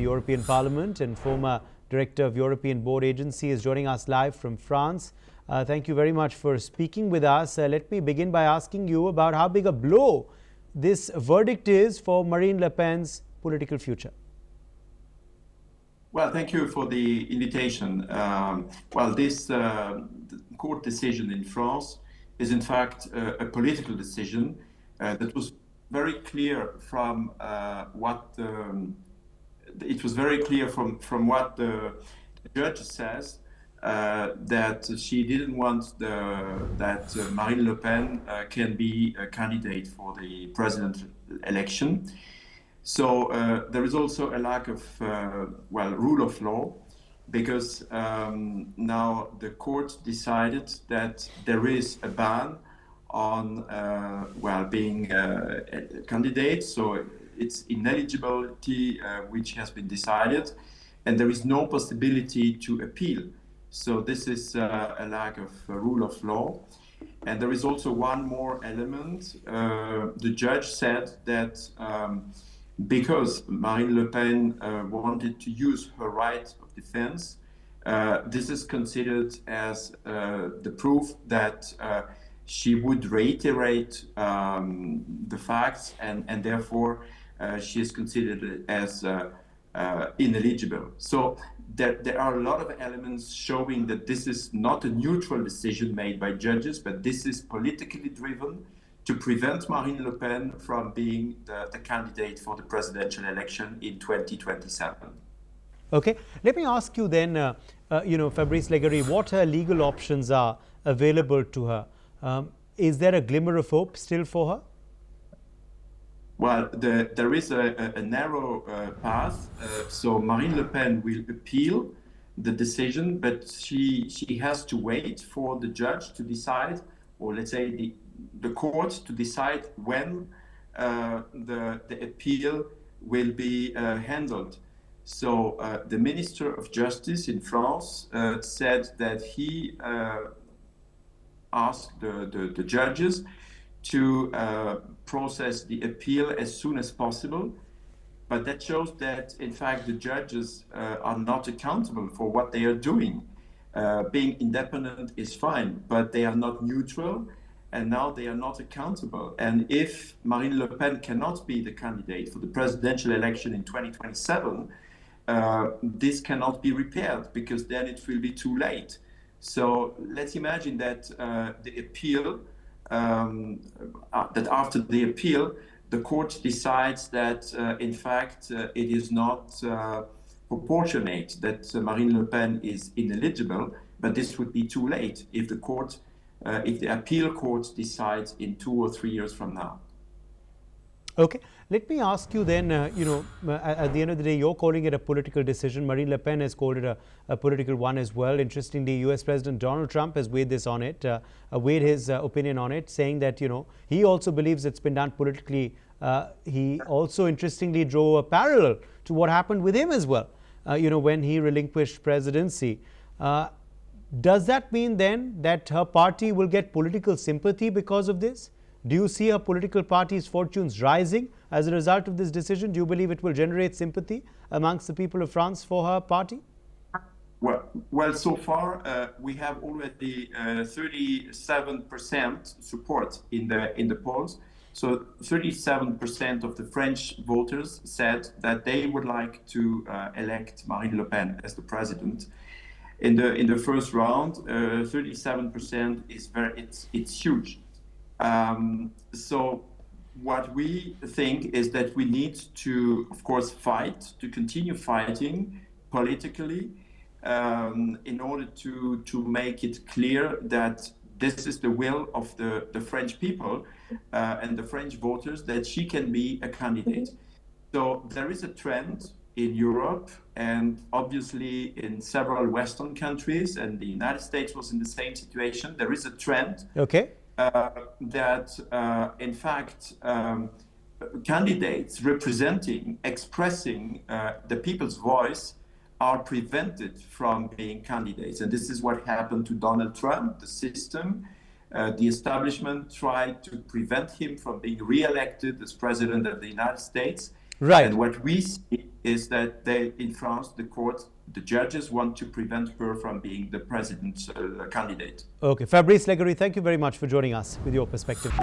European Parliament and former Director of European Board Agency, is joining us live from France. Thank you very much for speaking with us. Let me begin by asking you about how big a blow this verdict is for Marine Le Pen's political future. Well, thank you for the invitation. This court decision in France is in fact a political decision that was very clear from what the judge says, that she didn't want that Marine Le Pen can be a candidate for the presidential election. So there is also a lack of rule of law, because now the court decided that there is a ban on being a candidate. So it's ineligibility which has been decided, and there is no possibility to appeal. So this is a lack of rule of law. And there is also one more element. The judge said that because Marine Le Pen wanted to use her right of defense, this is considered as the proof that she would reiterate the facts, and therefore she is considered as ineligible. So there are a lot of elements showing that this is not a neutral decision made by judges, but this is politically driven to prevent Marine Le Pen from being the candidate for the presidential election in 2027. Okay, let me ask you then, Fabrice Leggeri, what her legal options are available to her. Is there a glimmer of hope still for her? Well, there is a narrow path. So Marine Le Pen will appeal the decision, but she has to wait for the judge to decide, or let's say the court to decide when the appeal will be handled. So the Minister of Justice in France said that he asked the judges to process the appeal as soon as possible. But that shows that, in fact, the judges are not accountable for what they are doing. Being independent is fine, but they are not neutral, and now they are not accountable. And if Marine Le Pen cannot be the candidate for the presidential election in 2027, this cannot be repaired, because then it will be too late. So let's imagine that the appeal, that after the appeal, the court decides that, in fact, it is not proportionate, that Marine Le Pen is ineligible, but this would be too late if the court, if the appeal court decides in 2 or 3 years from now. Okay, let me ask you then, at the end of the day, you're calling it a political decision. Marine Le Pen has called it a political one as well. Interestingly, US President Donald Trump has weighed his opinion on it, saying that, he also believes it's been done politically. He also, interestingly, drew a parallel to what happened with him as well, when he relinquished presidency. Does that mean then that her party will get political sympathy because of this? Do you see her political party's fortunes rising as a result of this decision? Do you believe it will generate sympathy amongst the people of France for her party? Well, so far we have already 37% support in the polls. So 37% of the French voters said that they would like to elect Marine Le Pen as the president. In the first round, 37% is it's huge. So what we think is that we need to, of course, continue fighting politically in order to make it clear that this is the will of the French people and the French voters, that she can be a candidate. So there is a trend in Europe and obviously in several Western countries, and the United States was in the same situation. There is a trend. Okay. That in fact candidates expressing the people's voice are prevented from being candidates. And this is what happened to Donald Trump. The system, the establishment tried to prevent him from being re-elected as president of the United States. Right. And what we see is that in France, the judges want to prevent her from being the presidential candidate. Okay, Fabrice Leggeri, thank you very much for joining us with your perspective.